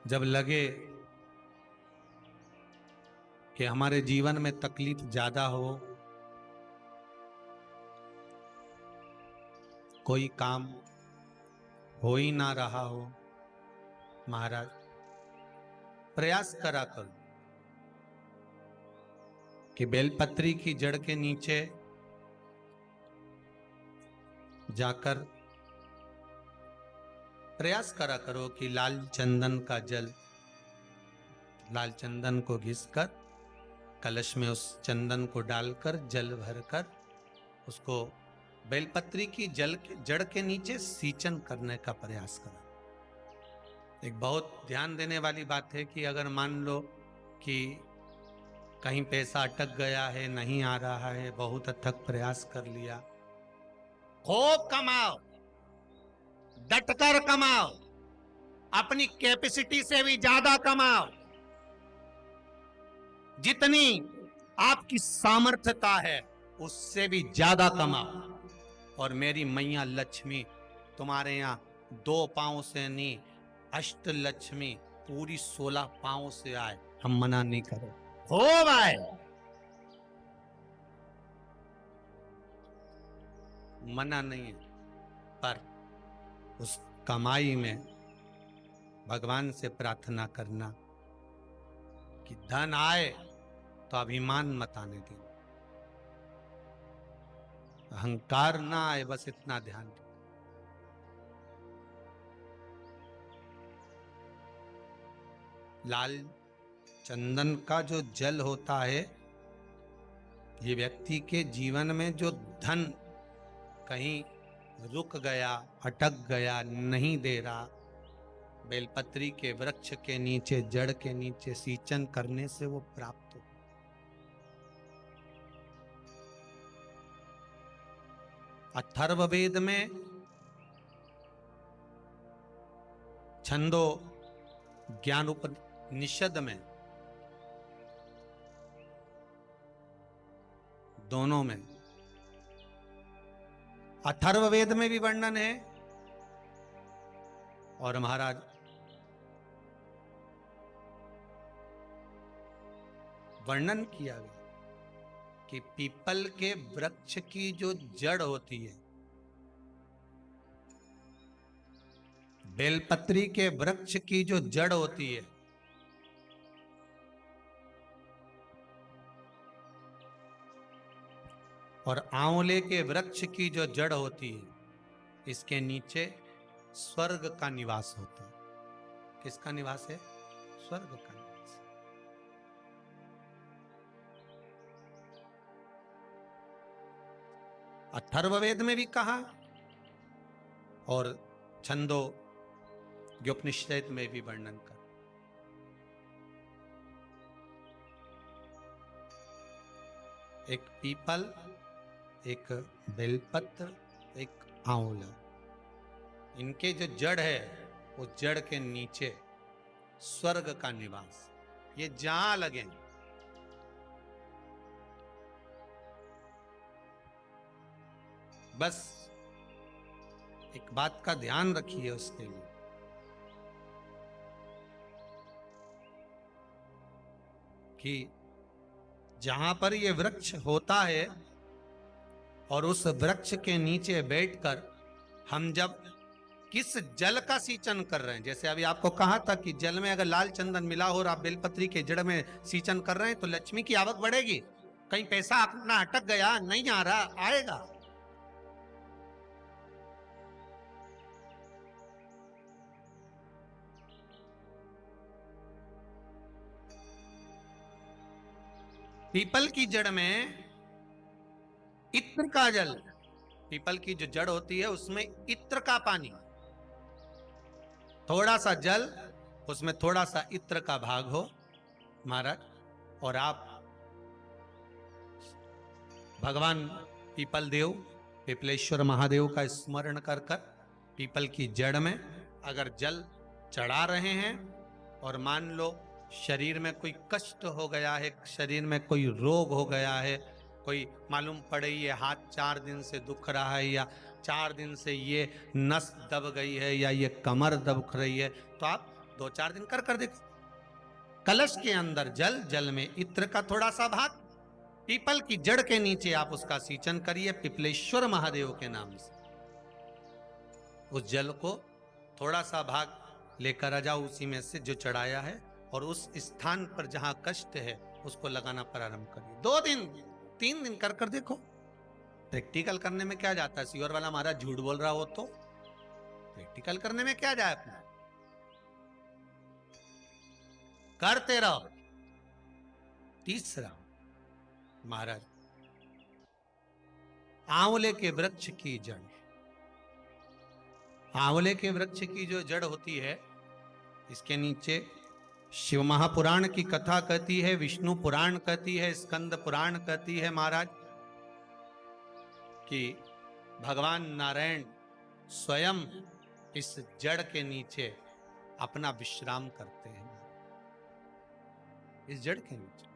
जब लगे कि हमारे जीवन में तकलीफ ज्यादा हो, कोई काम हो ही ना रहा हो, महाराज प्रयास करा करो कि बेलपत्री की जड़ के नीचे जाकर प्रयास करा करो कि लाल चंदन का जल, लाल चंदन को घिसकर कलश में उस चंदन को डालकर जल भरकर उसको बेलपत्री की जड़ के नीचे सींचन करने का प्रयास करो। एक बहुत ध्यान देने वाली बात है कि अगर मान लो कि कहीं पैसा अटक गया है, नहीं आ रहा है, बहुत अथक प्रयास कर लिया, खूब कमाओ, डटकर कमाओ, अपनी कैपेसिटी से भी ज्यादा कमाओ, जितनी आपकी सामर्थ्यता है उससे भी ज्यादा कमाओ, और मेरी मैया लक्ष्मी तुम्हारे यहां 2 पांव से नहीं, अष्ट लक्ष्मी पूरी 16 पांव से आए, हम मना नहीं करें, खूब आए, मना नहीं है, पर उस कमाई में भगवान से प्रार्थना करना कि धन आए तो अभिमान मत आने दें, अहंकार ना आए, बस इतना ध्यान दें। लाल चंदन का जो जल होता है, ये व्यक्ति के जीवन में जो धन कहीं रुक गया, अटक गया, नहीं दे रहा, बेलपत्री के वृक्ष के नीचे, जड़ के नीचे सींचन करने से वो प्राप्त हो। अथर्ववेद में छंदो ज्ञान उपनिषद में, दोनों में, अथर्ववेद में भी वर्णन है और महाराज वर्णन किया गया कि पीपल के वृक्ष की जो जड़ होती है, बेलपत्री के वृक्ष की जो जड़ होती है, और आंवले के वृक्ष की जो जड़ होती है, इसके नीचे स्वर्ग का निवास होता है। किसका निवास है? स्वर्ग का निवास। अथर्ववेद में भी कहा और छंदो उपनिषद में भी वर्णन कर। एक पीपल, एक बेलपत्र, एक आंवला, इनके जो जड़ है, वो जड़ के नीचे स्वर्ग का निवास, ये जहां लगे, बस एक बात का ध्यान रखिए उसके लिए कि जहां पर ये वृक्ष होता है और उस वृक्ष के नीचे बैठकर हम जब किस जल का सींचन कर रहे हैं, जैसे अभी आपको कहा था कि जल में अगर लाल चंदन मिला हो और आप बेलपत्री के जड़ में सींचन कर रहे हैं तो लक्ष्मी की आवक बढ़ेगी। कहीं पैसा अपना अटक गया, नहीं आ रहा, आएगा। पीपल की जड़ में इत्र का जल, पीपल की जो जड़ होती है उसमें इत्र का पानी, थोड़ा सा जल, उसमें थोड़ा सा इत्र का भाग हो महाराज, और आप भगवान पीपल देव, पिपलेश्वर महादेव का स्मरण कर कर पीपल की जड़ में अगर जल चढ़ा रहे हैं, और मान लो शरीर में कोई कष्ट हो गया है, शरीर में कोई रोग हो गया है, कोई मालूम पड़े ये हाथ 4 दिन से दुख रहा है, या 4 दिन से ये नस दब गई है, या ये कमर दब रही है, तो आप 2-4 दिन कर देखो। कलश के अंदर जल, जल में इत्र का थोड़ा सा भाग, पीपल की जड़ के नीचे आप उसका सिंचन करिए पिपलेश्वर महादेव के नाम से। उस जल को थोड़ा सा भाग लेकर आ जाओ उसी में से जो चढ़ाया है, और उस स्थान पर जहां कष्ट है उसको लगाना प्रारंभ करिए। 2 दिन 3 दिन कर देखो। प्रैक्टिकल करने में क्या जाता है? सीवर वाला महाराज झूठ बोल रहा हो तो प्रैक्टिकल करने में क्या जाए अपना, करते रहो। तीसरा, महाराज आंवले के वृक्ष की जड़, आंवले के वृक्ष की जो जड़ होती है, इसके नीचे शिव महापुराण की कथा कहती है, विष्णु पुराण कहती है, स्कंद पुराण कहती है महाराज कि भगवान नारायण स्वयं इस जड़ के नीचे अपना विश्राम करते हैं, इस जड़ के नीचे।